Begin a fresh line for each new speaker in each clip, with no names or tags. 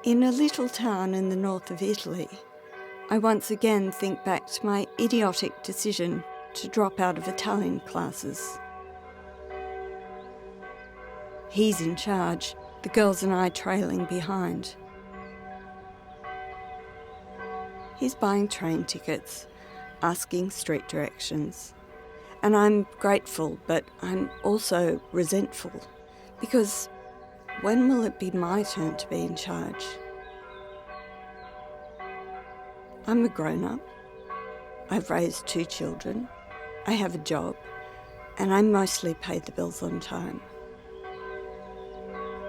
In a little town in the north of Italy, I once again think back to my idiotic decision to drop out of Italian classes. He's in charge, the girls and I trailing behind. He's buying train tickets, asking street directions, and I'm grateful, but I'm also resentful, because when will it be my turn to be in charge? I'm a grown-up. I've raised 2 children. I have a job, and I mostly pay the bills on time.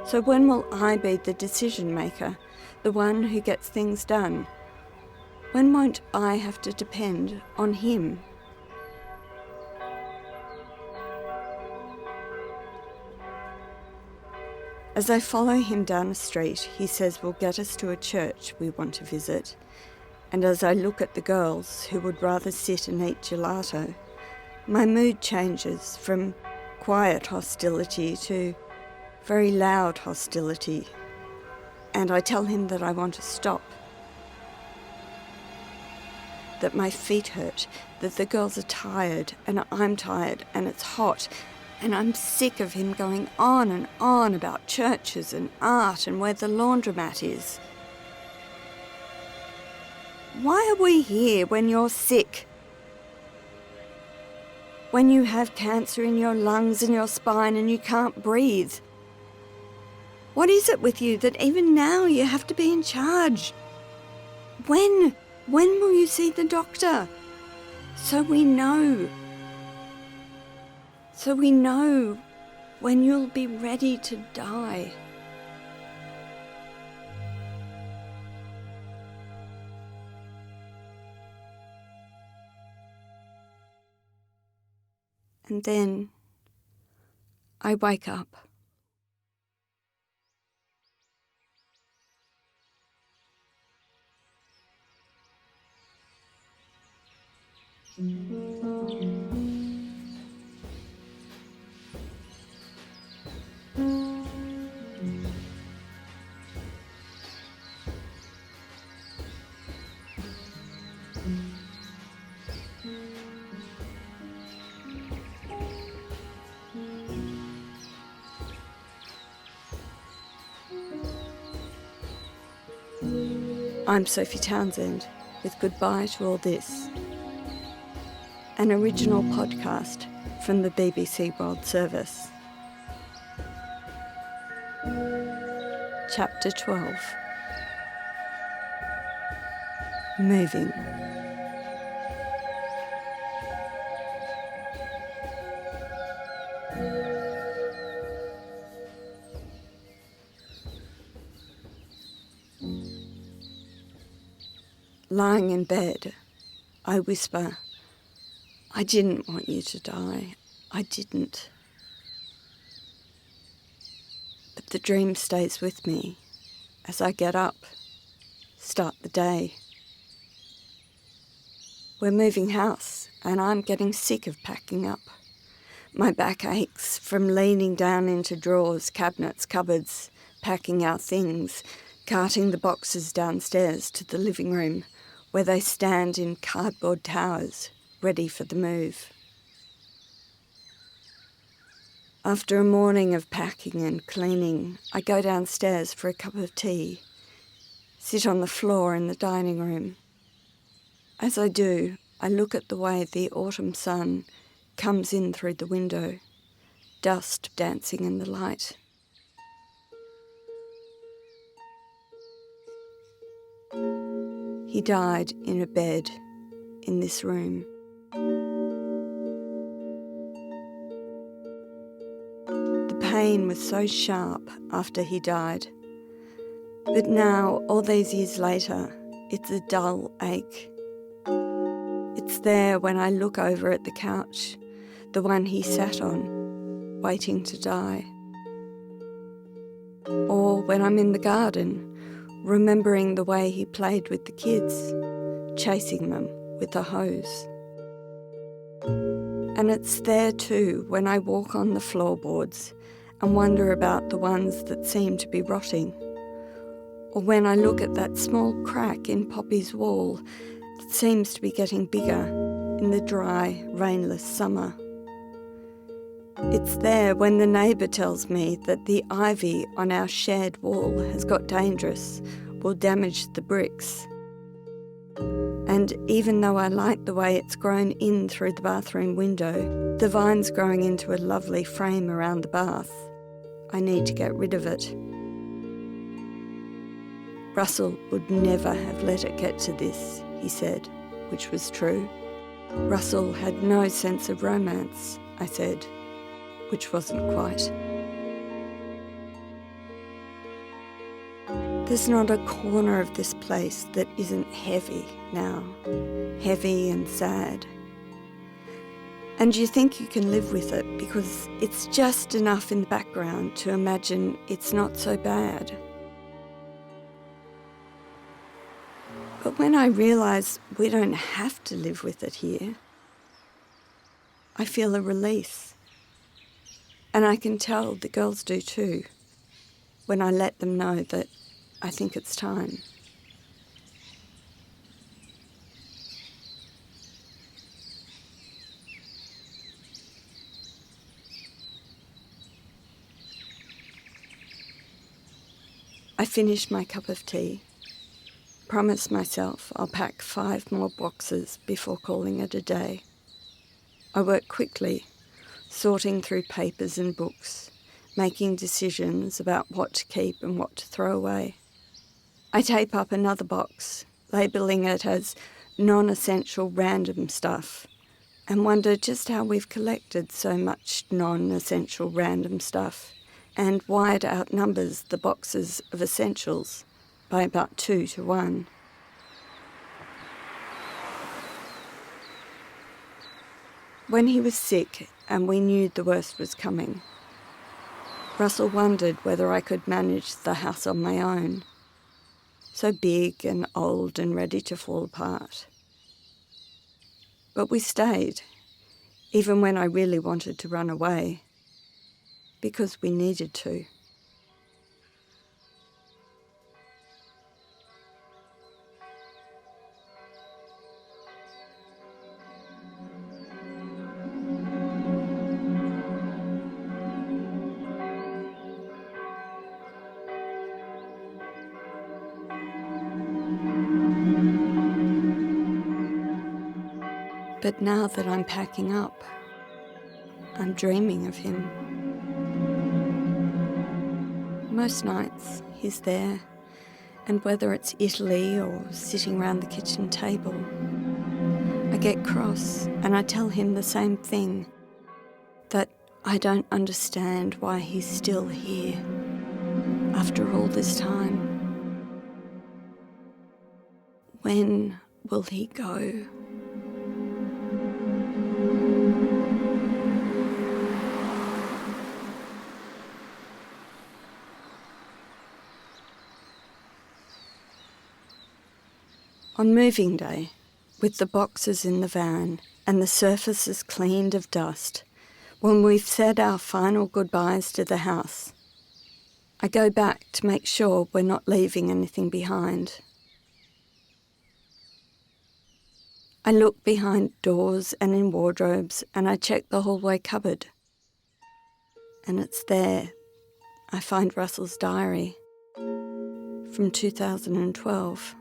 So when will I be the decision maker, the one who gets things done? When won't I have to depend on him? As I follow him down a street, he says we'll get us to a church we want to visit, and as I look at the girls who would rather sit and eat gelato, my mood changes from quiet hostility to very loud hostility, and I tell him that I want to stop, that my feet hurt, that the girls are tired and I'm tired and it's hot, and I'm sick of him going on and on about churches and art and where the laundromat is. Why are we here when you're sick? When you have cancer in your lungs and your spine and you can't breathe? What is it with you that even now you have to be in charge? When will you see the doctor? So we know when you'll be ready to die. And then I wake up. I'm Sophie Townsend with Goodbye to All This, an original podcast from the BBC World Service. Chapter 12. Moving. Lying in bed, I whisper, I didn't want you to die. I didn't. But the dream stays with me as I get up, start the day. We're moving house and I'm getting sick of packing up. My back aches from leaning down into drawers, cabinets, cupboards, packing our things, carting the boxes downstairs to the living room, where they stand in cardboard towers, ready for the move. After a morning of packing and cleaning, I go downstairs for a cup of tea, sit on the floor in the dining room. As I do, I look at the way the autumn sun comes in through the window, dust dancing in the light. He died in a bed in this room. The pain was so sharp after he died, but now, all these years later, it's a dull ache. It's there when I look over at the couch, the one he sat on, waiting to die. Or when I'm in the garden, remembering the way he played with the kids, chasing them with a hose. And it's there too when I walk on the floorboards and wonder about the ones that seem to be rotting, Or when I look at that small crack in Poppy's wall that seems to be getting bigger in the dry, rainless summer. It's there when the neighbour tells me that the ivy on our shared wall has got dangerous, will damage the bricks. And even though I like the way it's grown in through the bathroom window, the vine's growing into a lovely frame around the bath, I need to get rid of it. Russell would never have let it get to this, he said, which was true. Russell had no sense of romance, I said, which wasn't quite. There's not a corner of this place that isn't heavy now, heavy and sad. And you think you can live with it because it's just enough in the background to imagine it's not so bad. But when I realise we don't have to live with it here, I feel a release. And I can tell the girls do too, when I let them know that I think it's time. I finish my cup of tea. Promise myself I'll pack 5 more boxes before calling it a day. I work quickly, sorting through papers and books, making decisions about what to keep and what to throw away. I tape up another box, labelling it as non-essential random stuff, and wonder just how we've collected so much non-essential random stuff and why it outnumbers the boxes of essentials by about 2 to 1. When he was sick and we knew the worst was coming, Russell wondered whether I could manage the house on my own, so big and old and ready to fall apart. But we stayed, even when I really wanted to run away, because we needed to. But now that I'm packing up, I'm dreaming of him. Most nights he's there, and whether it's Italy or sitting round the kitchen table, I get cross and I tell him the same thing, that I don't understand why he's still here after all this time. When will he go? On moving day, with the boxes in the van and the surfaces cleaned of dust, when we've said our final goodbyes to the house, I go back to make sure we're not leaving anything behind. I look behind doors and in wardrobes and I check the hallway cupboard. And it's there. I find Russell's diary from 2012.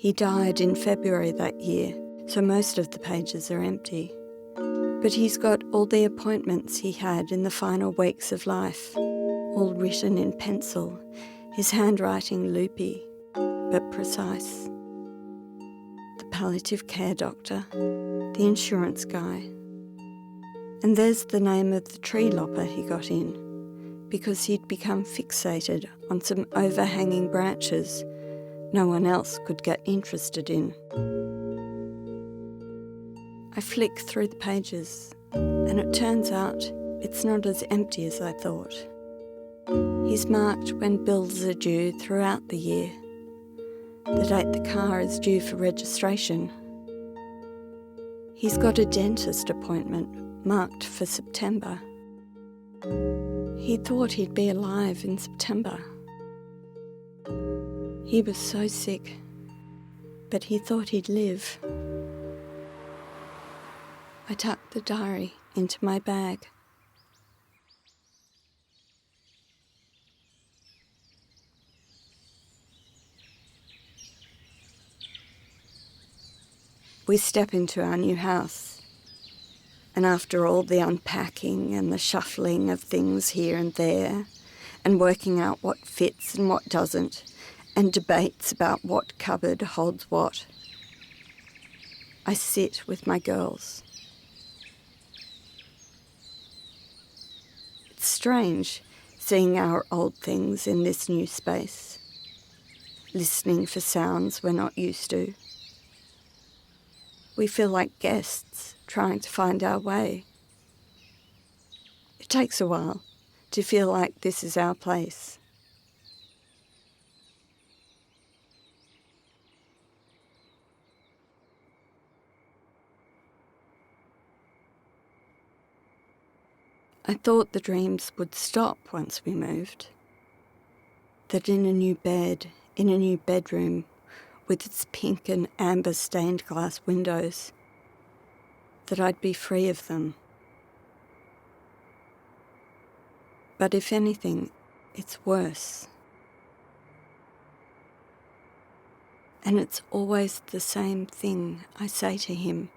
He died in February that year, so most of the pages are empty. But he's got all the appointments he had in the final weeks of life, all written in pencil, his handwriting loopy, but precise. The palliative care doctor, the insurance guy. And there's the name of the tree lopper he got in, because he'd become fixated on some overhanging branches no one else could get interested in. I flick through the pages, and it turns out it's not as empty as I thought. He's marked when bills are due throughout the year, the date the car is due for registration. He's got a dentist appointment marked for September. He thought he'd be alive in September. He was so sick, but he thought he'd live. I tucked the diary into my bag. We step into our new house, and after all the unpacking and the shuffling of things here and there, and working out what fits and what doesn't, and debates about what cupboard holds what, I sit with my girls. It's strange seeing our old things in this new space, listening for sounds we're not used to. We feel like guests trying to find our way. It takes a while to feel like this is our place. I thought the dreams would stop once we moved. That in a new bed, in a new bedroom, with its pink and amber stained glass windows, that I'd be free of them. But if anything, it's worse. And it's always the same thing I say to him.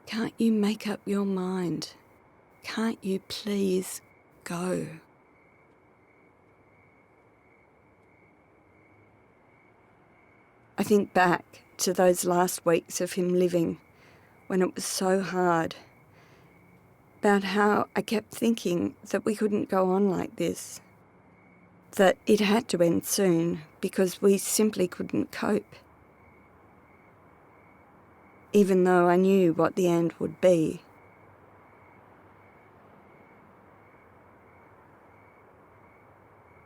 Can't you make up your mind? Can't you please go? I think back to those last weeks of him living when it was so hard, about how I kept thinking that we couldn't go on like this, that it had to end soon because we simply couldn't cope. Even though I knew what the end would be.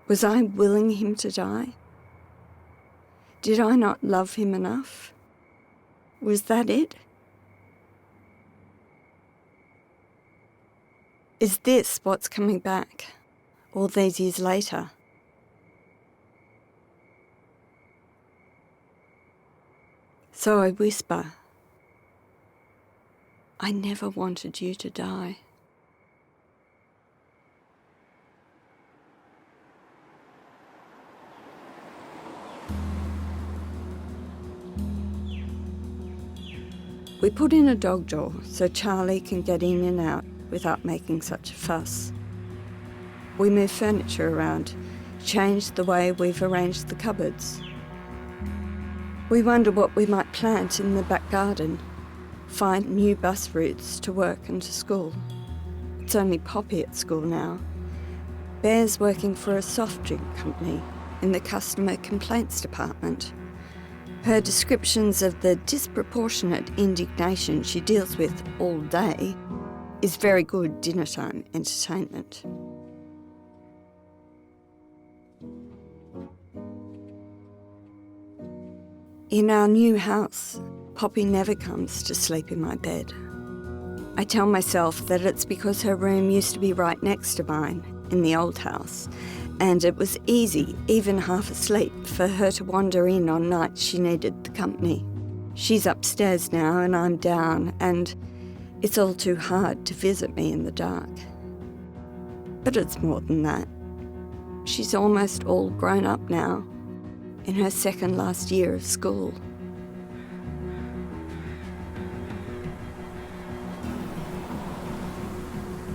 Was I willing him to die? Did I not love him enough? Was that it? Is this what's coming back all these years later? So I whisper, I never wanted you to die. We put in a dog door so Charlie can get in and out without making such a fuss. We move furniture around, change the way we've arranged the cupboards. We wonder what we might plant in the back garden, find new bus routes to work and to school. It's only Poppy at school now. Bear's working for a soft drink company in the customer complaints department. Her descriptions of the disproportionate indignation she deals with all day is very good dinner-time entertainment. In our new house, Poppy never comes to sleep in my bed. I tell myself that it's because her room used to be right next to mine in the old house, and it was easy, even half asleep, for her to wander in on nights she needed the company. She's upstairs now and I'm down, and it's all too hard to visit me in the dark. But it's more than that. She's almost all grown up now, in her second last year of school.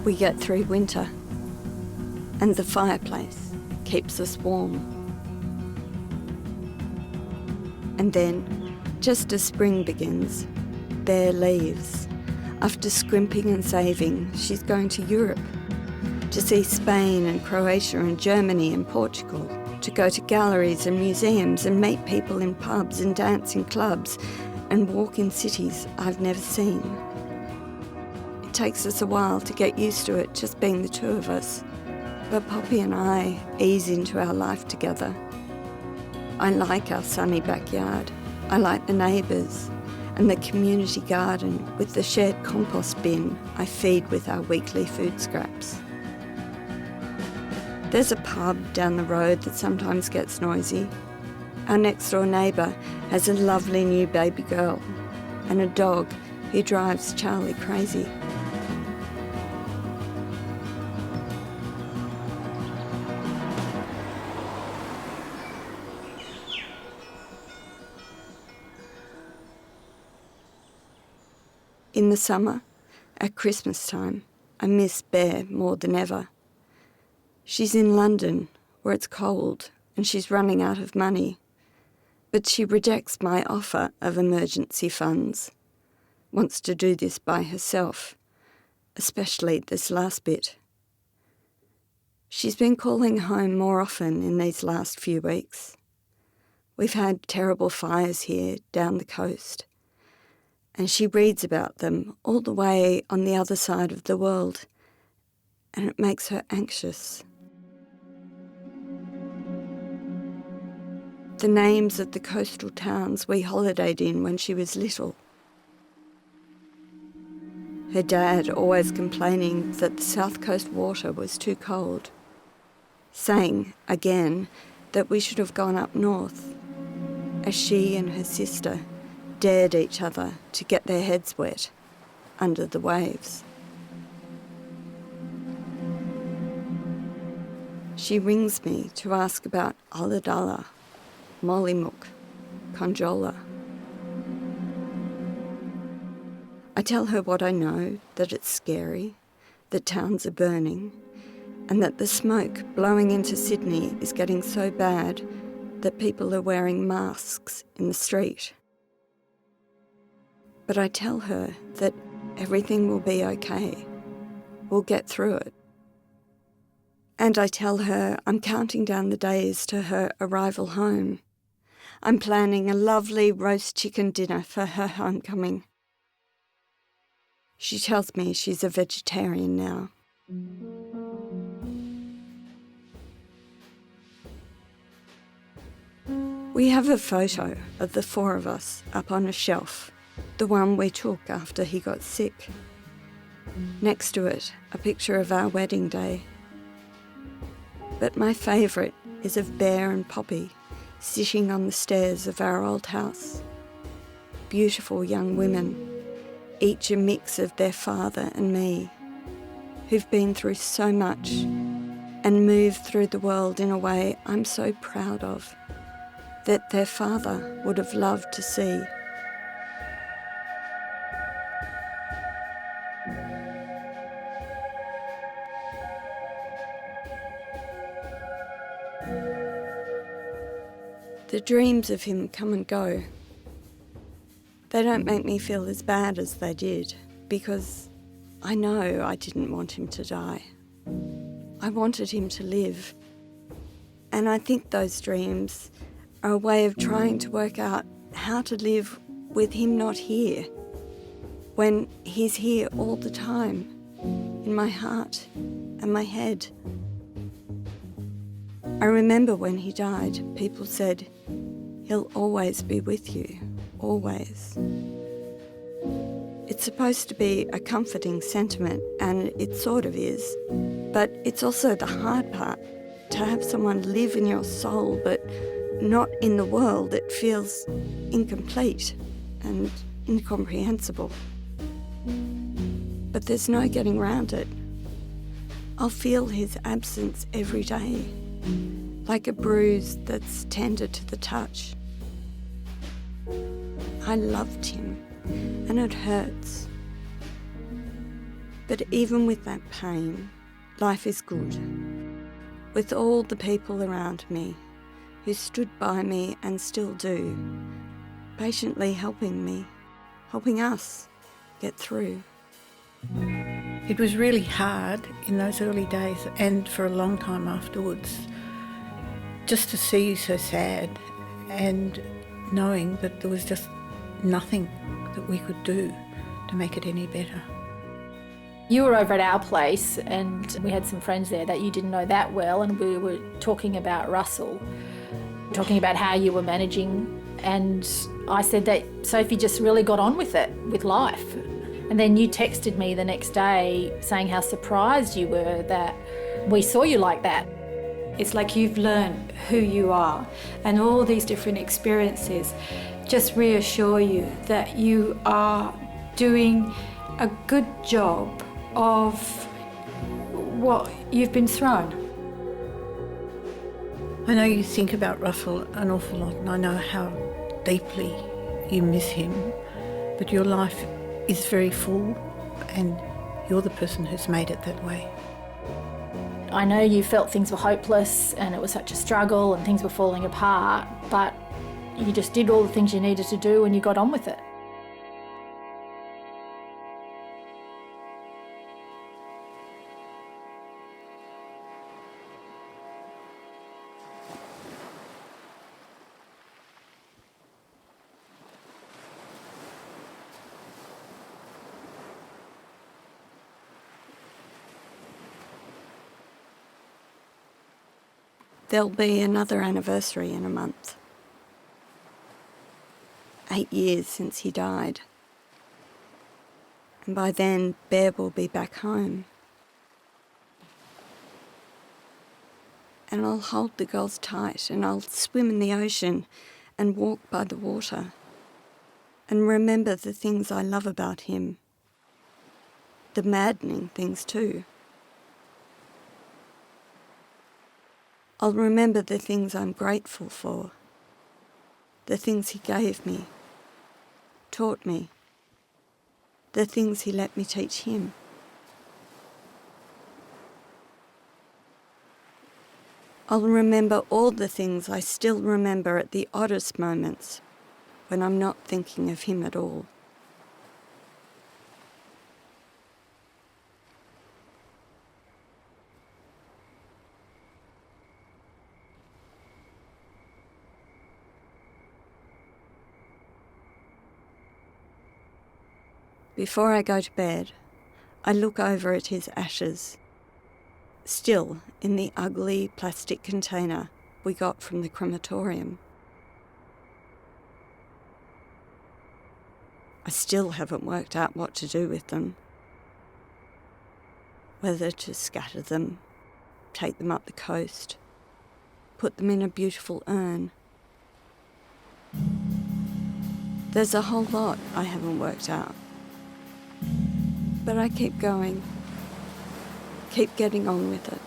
We get through winter, and the fireplace keeps us warm. And then, just as spring begins, Bear leaves. After scrimping and saving, she's going to Europe, to see Spain and Croatia and Germany and Portugal, to go to galleries and museums and meet people in pubs and dance in clubs and walk in cities I've never seen. It takes us a while to get used to it, just being the two of us. But Poppy and I ease into our life together. I like our sunny backyard. I like the neighbours and the community garden with the shared compost bin I feed with our weekly food scraps. There's a pub down the road that sometimes gets noisy. Our next door neighbour has a lovely new baby girl and a dog who drives Charlie crazy. In the summer, at Christmas time, I miss Bear more than ever. She's in London, where it's cold, and she's running out of money. But she rejects my offer of emergency funds, wants to do this by herself, especially this last bit. She's been calling home more often in these last few weeks. We've had terrible fires here down the coast, and she reads about them all the way on the other side of the world, and it makes her anxious. The names of the coastal towns we holidayed in when she was little. Her dad always complaining that the south coast water was too cold, saying, again, that we should have gone up north, as she and her sister dared each other to get their heads wet under the waves. She rings me to ask about Ulladulla, Mollymook, Conjola. I tell her what I know, that it's scary, that towns are burning, and that the smoke blowing into Sydney is getting so bad that people are wearing masks in the street. But I tell her that everything will be okay. We'll get through it. And I tell her I'm counting down the days to her arrival home. I'm planning a lovely roast chicken dinner for her homecoming. She tells me she's a vegetarian now. We have a photo of the four of us up on a shelf, the one we took after he got sick. Next to it, a picture of our wedding day. But my favourite is of Bear and Poppy sitting on the stairs of our old house. Beautiful young women, each a mix of their father and me, who've been through so much and moved through the world in a way I'm so proud of, that their father would have loved to see. The dreams of him come and go. They don't make me feel as bad as they did, because I know I didn't want him to die. I wanted him to live. And I think those dreams are a way of trying to work out how to live with him not here, when he's here all the time, in my heart and my head. I remember when he died, people said, "He'll always be with you, always." It's supposed to be a comforting sentiment, and it sort of is, but it's also the hard part, to have someone live in your soul but not in the world. It feels incomplete and incomprehensible. But there's no getting around it. I'll feel his absence every day, like a bruise that's tender to the touch. I loved him, and it hurts. But even with that pain, life is good. With all the people around me who stood by me and still do, patiently helping me, helping us get through.
It was really hard in those early days and for a long time afterwards, just to see you so sad and knowing that there was just nothing that we could do to make it any better.
You were over at our place and we had some friends there that you didn't know that well, and we were talking about Russell, talking about how you were managing, and I said that Sophie just really got on with it, with life. And then you texted me the next day saying how surprised you were that we saw you like that.
It's like you've learned who you are, and all these different experiences just reassure you that you are doing a good job of what you've been thrown.
I know you think about Russell an awful lot, and I know how deeply you miss him, but your life is very full and you're the person who's made it that way.
I know you felt things were hopeless and it was such a struggle and things were falling apart, but you just did all the things you needed to do and you got on with it.
There'll be another anniversary in a month. 8 years since he died. And by then, Bear will be back home. And I'll hold the girls tight and I'll swim in the ocean and walk by the water and remember the things I love about him. The maddening things too. I'll remember the things I'm grateful for, the things he gave me, taught me, the things he let me teach him. I'll remember all the things I still remember at the oddest moments when I'm not thinking of him at all. Before I go to bed, I look over at his ashes, still in the ugly plastic container we got from the crematorium. I still haven't worked out what to do with them. Whether to scatter them, take them up the coast, put them in a beautiful urn. There's a whole lot I haven't worked out. But I keep going, keep getting on with it.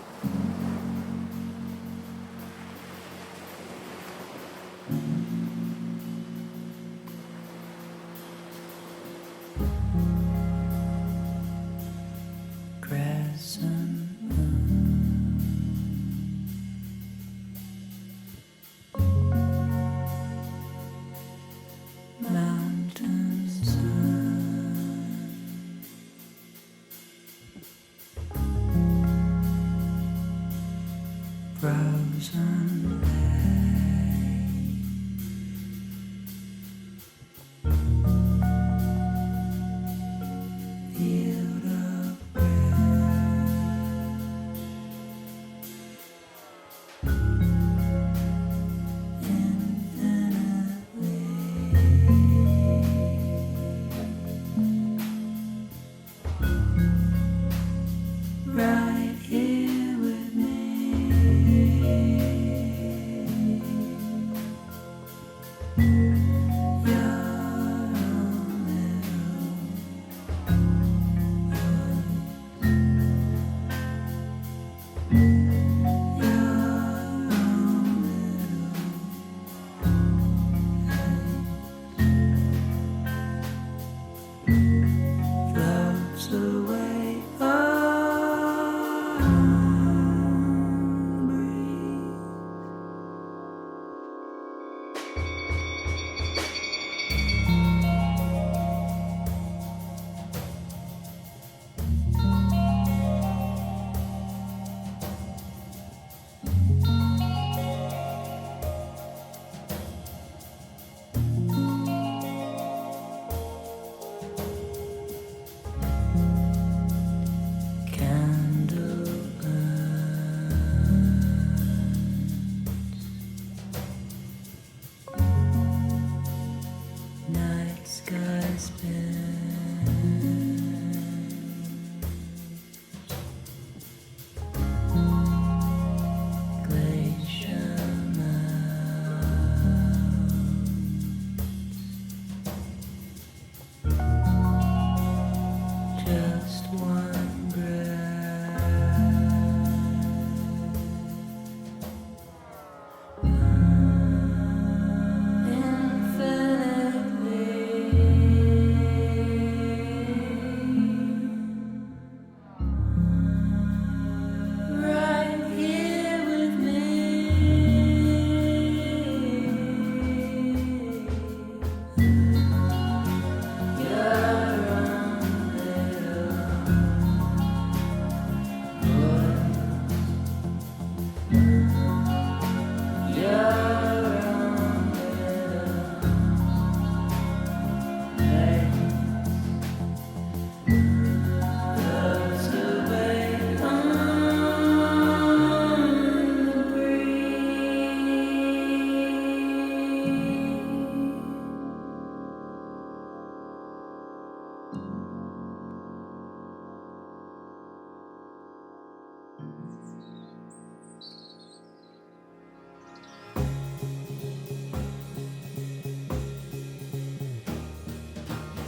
Right here with me.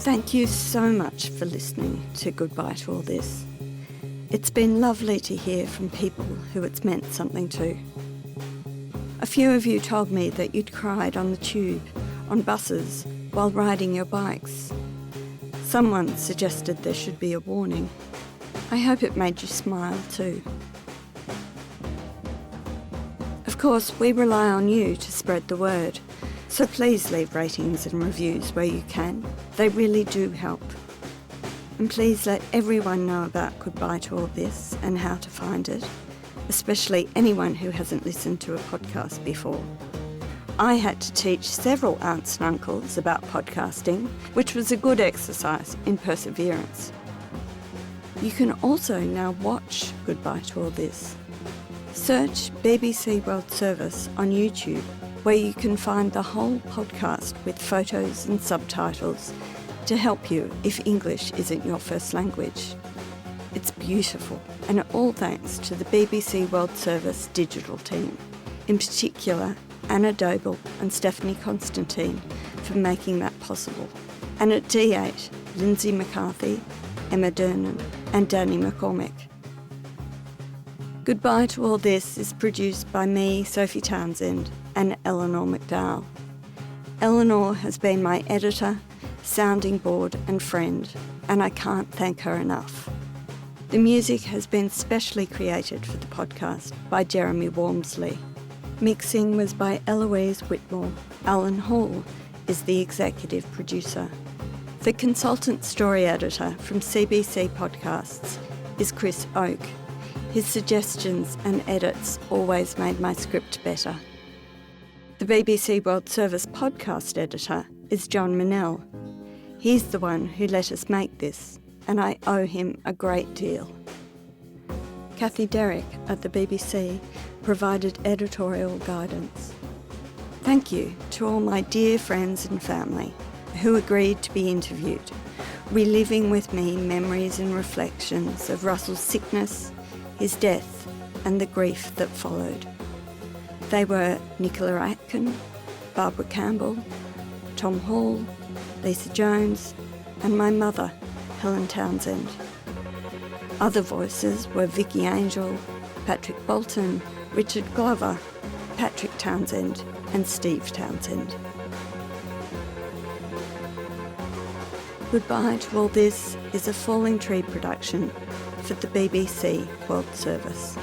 Thank you so much for listening to Goodbye to All This. It's been lovely to hear from people who it's meant something to. A few of you told me that you'd cried on the tube, on buses, while riding your bikes. Someone suggested there should be a warning. I hope it made you smile too. Of course, we rely on you to spread the word, so please leave ratings and reviews where you can. They really do help. And please let everyone know about Goodbye to All This and how to find it, especially anyone who hasn't listened to a podcast before. I had to teach several aunts and uncles about podcasting, which was a good exercise in perseverance. You can also now watch Goodbye to All This. Search BBC World Service on YouTube, where you can find the whole podcast with photos and subtitles to help you if English isn't your first language. It's beautiful, and all thanks to the BBC World Service digital team, in particular Anna Doble and Stephanie Constantine for making that possible. And at D8, Lindsay McCarthy, Emma Dernan and Danny McCormick. Goodbye to All This is produced by me, Sophie Townsend, and Eleanor McDowell. Eleanor has been my editor, sounding board and friend, and I can't thank her enough. The music has been specially created for the podcast by Jeremy Walmsley. Mixing was by Eloise Whitmore. Alan Hall is the executive producer. The consultant story editor from CBC Podcasts is Chris Oak. His suggestions and edits always made my script better. The BBC World Service podcast editor is John Minnell. He's the one who let us make this, and I owe him a great deal. Kathy Derrick at the BBC provided editorial guidance. Thank you to all my dear friends and family who agreed to be interviewed, reliving with me memories and reflections of Russell's sickness, his death, and the grief that followed. They were Nicola Atkin, Barbara Campbell, Tom Hall, Lisa Jones, and my mother, Helen Townsend. Other voices were Vicky Angel, Patrick Bolton, Richard Glover, Patrick Townsend, and Steve Townsend. Goodbye to All This is a Falling Tree production for the BBC World Service.